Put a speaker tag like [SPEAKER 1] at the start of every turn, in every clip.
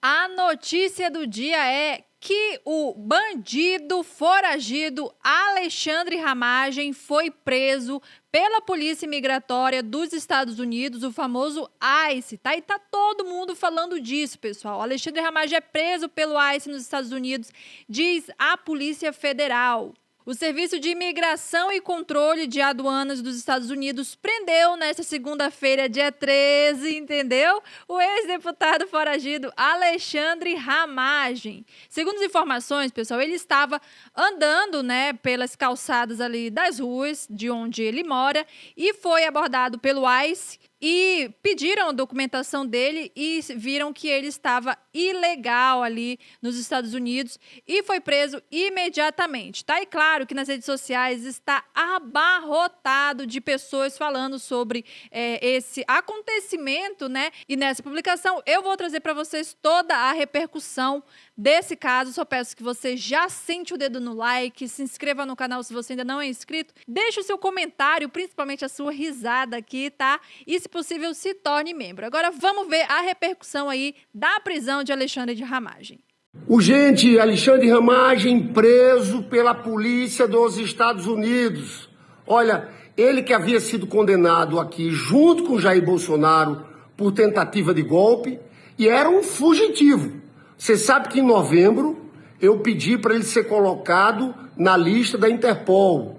[SPEAKER 1] A notícia do dia é que o bandido foragido Alexandre Ramagem foi preso pela Polícia Migratória dos Estados Unidos, o famoso ICE, tá? E tá todo mundo falando disso, pessoal. Alexandre Ramagem é preso pelo ICE nos Estados Unidos, diz a Polícia Federal. O Serviço de Imigração e Controle de Aduanas dos Estados Unidos prendeu nesta segunda-feira, dia 13, entendeu? O ex-deputado foragido Alexandre Ramagem. Segundo as informações, pessoal, ele estava andando, pelas calçadas ali das ruas de onde ele mora e foi abordado pelo ICE e pediram a documentação dele e viram que ele estava ilegal ali nos Estados Unidos e foi preso imediatamente, tá? E claro que nas redes sociais está abarrotado de pessoas falando sobre esse acontecimento, E nessa publicação eu vou trazer para vocês toda a repercussão desse caso. Só peço que você já sente o dedo no like, se inscreva no canal se você ainda não é inscrito, deixe o seu comentário, principalmente a sua risada aqui, tá? E se possível, se torne membro. Agora vamos ver a repercussão aí da prisão de Alexandre de Ramagem.
[SPEAKER 2] Urgente, Alexandre Ramagem preso pela polícia dos Estados Unidos. Olha, ele que havia sido condenado aqui junto com Jair Bolsonaro por tentativa de golpe e era um fugitivo. Você sabe que em novembro eu pedi para ele ser colocado na lista da Interpol,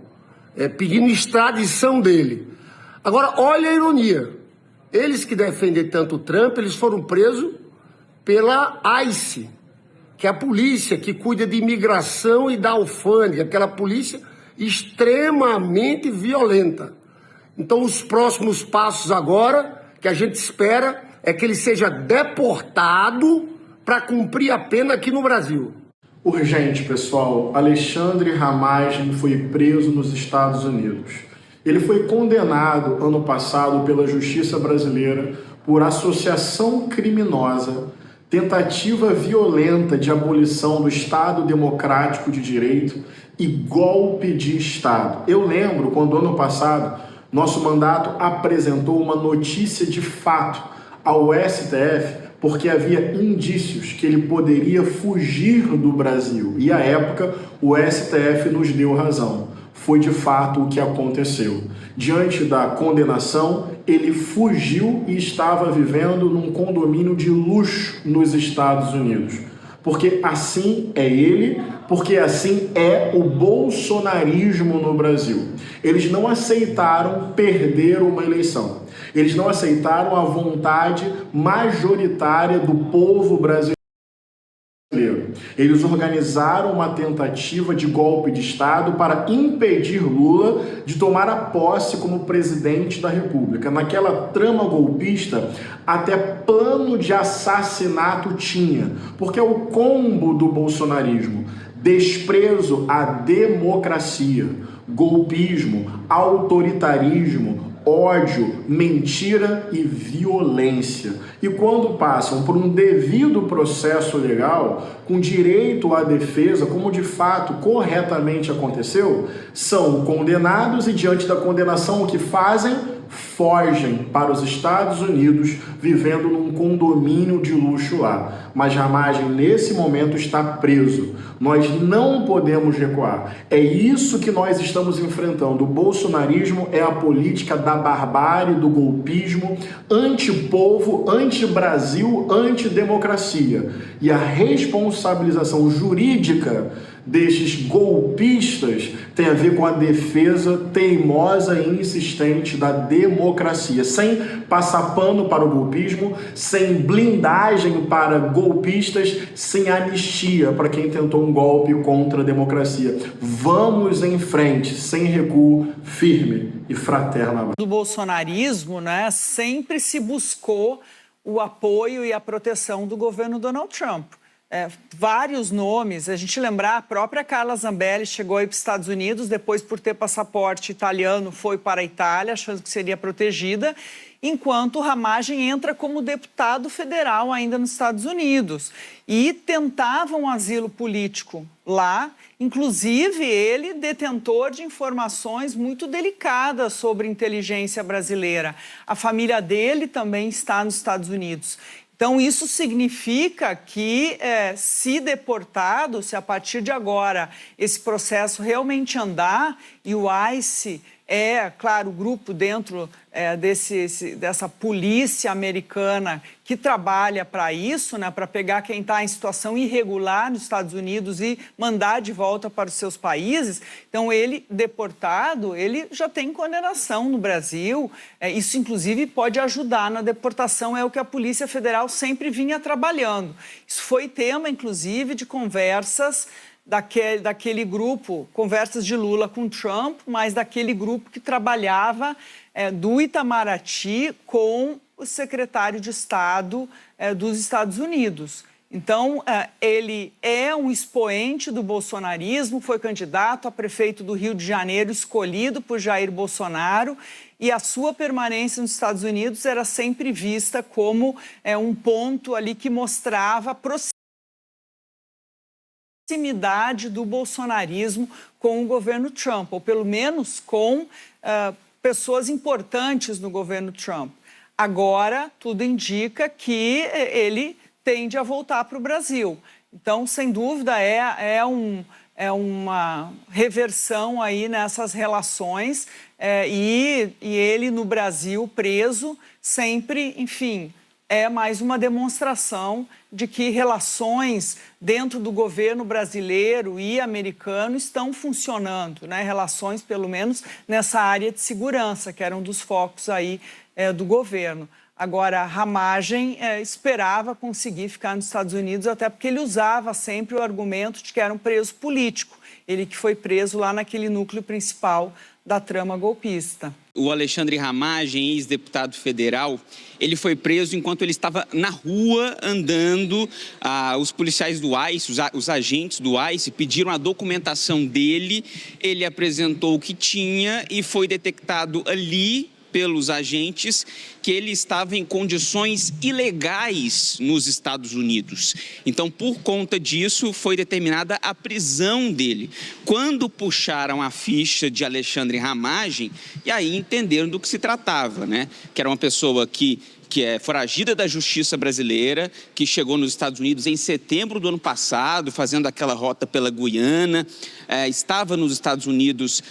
[SPEAKER 2] pedindo extradição dele. Agora, olha a ironia. Eles que defendem tanto o Trump, eles foram presos pela ICE, que é a polícia que cuida de imigração e da alfândega, aquela polícia extremamente violenta. Então, os próximos passos agora, que a gente espera, é que ele seja deportado para cumprir a pena aqui no Brasil.
[SPEAKER 3] Urgente, pessoal. Alexandre Ramagem foi preso nos Estados Unidos. Ele foi condenado ano passado pela Justiça Brasileira por associação criminosa, tentativa violenta de abolição do Estado Democrático de Direito e golpe de Estado. Eu lembro quando ano passado nosso mandato apresentou uma notícia de fato ao STF porque havia indícios que ele poderia fugir do Brasil e à época o STF nos deu razão. Foi de fato o que aconteceu. Diante da condenação, ele fugiu e estava vivendo num condomínio de luxo nos Estados Unidos. Porque assim é ele, porque assim é o bolsonarismo no Brasil. Eles não aceitaram perder uma eleição. Eles não aceitaram a vontade majoritária do povo brasileiro. Eles organizaram uma tentativa de golpe de Estado para impedir Lula de tomar a posse como presidente da República. Naquela trama golpista, até plano de assassinato tinha, porque é o combo do bolsonarismo: desprezo à democracia, golpismo, autoritarismo, ódio, mentira e violência. E quando passam por um devido processo legal, com direito à defesa, como de fato corretamente aconteceu, são condenados e diante da condenação o que fazem? Fogem para os Estados Unidos, vivendo num condomínio de luxo lá. Mas Ramagem, nesse momento, está preso. Nós não podemos recuar. É isso que nós estamos enfrentando. O bolsonarismo é a política da barbárie, do golpismo, anti-povo, anti-Brasil, anti-democracia. E a responsabilização jurídica destes golpistas tem a ver com a defesa teimosa e insistente da democracia, sem passar pano para o golpismo, sem blindagem para golpistas, sem anistia para quem tentou um golpe contra a democracia. Vamos em frente, sem recuo, firme e fraterna.
[SPEAKER 4] Do bolsonarismo, sempre se buscou o apoio e a proteção do governo Donald Trump. Vários nomes, a gente lembrar, a própria Carla Zambelli chegou aí para os Estados Unidos, depois por ter passaporte italiano foi para a Itália, achando que seria protegida, enquanto Ramagem entra como deputado federal ainda nos Estados Unidos. E tentava um asilo político lá, inclusive ele detentor de informações muito delicadas sobre inteligência brasileira. A família dele também está nos Estados Unidos. Então, isso significa que, se deportado, se a partir de agora esse processo realmente andar e o ICE claro, o grupo dentro dessa polícia americana que trabalha para isso, né, para pegar quem está em situação irregular nos Estados Unidos e mandar de volta para os seus países. Então, ele, deportado, ele já tem condenação no Brasil. Isso, inclusive, pode ajudar na deportação, é o que a Polícia Federal sempre vinha trabalhando. Isso foi tema, inclusive, de conversas daquele grupo, conversas de Lula com Trump, mas daquele grupo que trabalhava do Itamaraty com o secretário de Estado dos Estados Unidos. Então, ele é um expoente do bolsonarismo, foi candidato a prefeito do Rio de Janeiro, escolhido por Jair Bolsonaro, e a sua permanência nos Estados Unidos era sempre vista como um ponto ali que mostrava proximidade do bolsonarismo com o governo Trump, ou pelo menos com pessoas importantes no governo Trump. Agora, tudo indica que ele tende a voltar para o Brasil. Então, sem dúvida, uma reversão aí nessas relações e ele no Brasil preso sempre, enfim, é mais uma demonstração de que relações dentro do governo brasileiro e americano estão funcionando, né? Relações, pelo menos, nessa área de segurança, que era um dos focos aí do governo. Agora, Ramagem esperava conseguir ficar nos Estados Unidos, até porque ele usava sempre o argumento de que era um preso político. Ele que foi preso lá naquele núcleo principal da trama golpista.
[SPEAKER 5] O Alexandre Ramagem, ex-deputado federal, ele foi preso enquanto ele estava na rua andando. Os policiais do ICE, os agentes do ICE, pediram a documentação dele. Ele apresentou o que tinha e foi detectado ali pelos agentes que ele estava em condições ilegais nos Estados Unidos. Então, por conta disso, foi determinada a prisão dele. Quando puxaram a ficha de Alexandre Ramagem, e aí entenderam do que se tratava, né? Que era uma pessoa que é foragida da justiça brasileira, que chegou nos Estados Unidos em setembro do ano passado, fazendo aquela rota pela Guiana, estava nos Estados Unidos,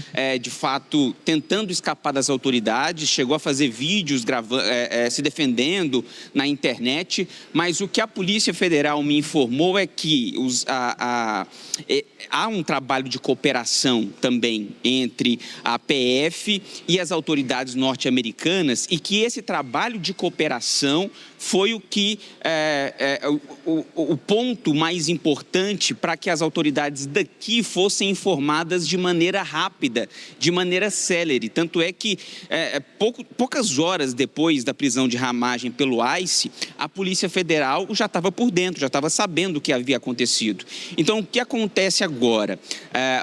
[SPEAKER 5] de fato, tentando escapar das autoridades, chegou a fazer vídeos se defendendo na internet, mas o que a Polícia Federal me informou é que há um trabalho de cooperação também entre a PF e as autoridades norte-americanas e que esse trabalho de cooperação foi o que o ponto mais importante para que as autoridades daqui fossem informadas de maneira rápida, de maneira célere. Tanto é que poucas horas depois da prisão de Ramagem pelo ICE, a Polícia Federal já estava por dentro, já estava sabendo o que havia acontecido. Então, o que acontece agora?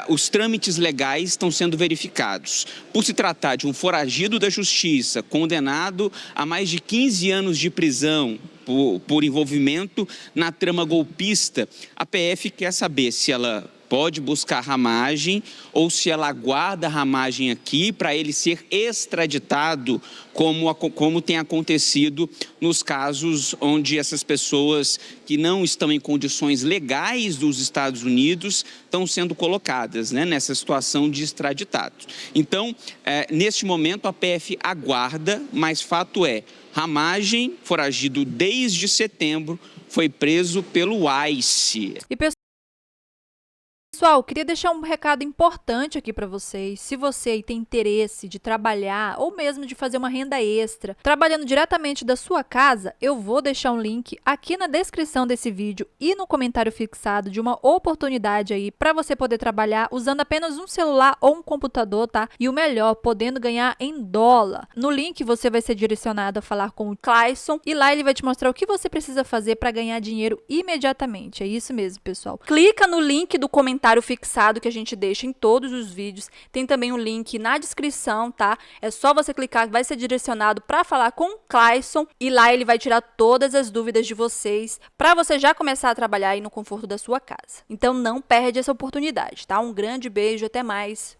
[SPEAKER 5] Os trâmites legais estão sendo verificados. Por se tratar de um foragido da justiça, condenado a mais de 15 anos de prisão por envolvimento na trama golpista, a PF quer saber se ela pode buscar Ramagem ou se ela aguarda Ramagem aqui para ele ser extraditado, como tem acontecido nos casos onde essas pessoas que não estão em condições legais dos Estados Unidos estão sendo colocadas, né, nessa situação de extraditados. Então, neste momento, a PF aguarda, mas fato é, Ramagem, foragido desde setembro, foi preso pelo ICE.
[SPEAKER 1] Pessoal, queria deixar um recado importante aqui para vocês. Se você tem interesse de trabalhar ou mesmo de fazer uma renda extra, trabalhando diretamente da sua casa, eu vou deixar um link aqui na descrição desse vídeo e no comentário fixado de uma oportunidade aí para você poder trabalhar usando apenas um celular ou um computador, tá? E o melhor, podendo ganhar em dólar. No link você vai ser direcionado a falar com o Clayson e lá ele vai te mostrar o que você precisa fazer para ganhar dinheiro imediatamente. É isso mesmo, pessoal. Clica no link do comentário fixado que a gente deixa em todos os vídeos. Tem também um link na descrição, tá? É só você clicar, vai ser direcionado para falar com o Clayson e lá ele vai tirar todas as dúvidas de vocês para você já começar a trabalhar aí no conforto da sua casa. Então não perde essa oportunidade, tá? Um grande beijo, até mais.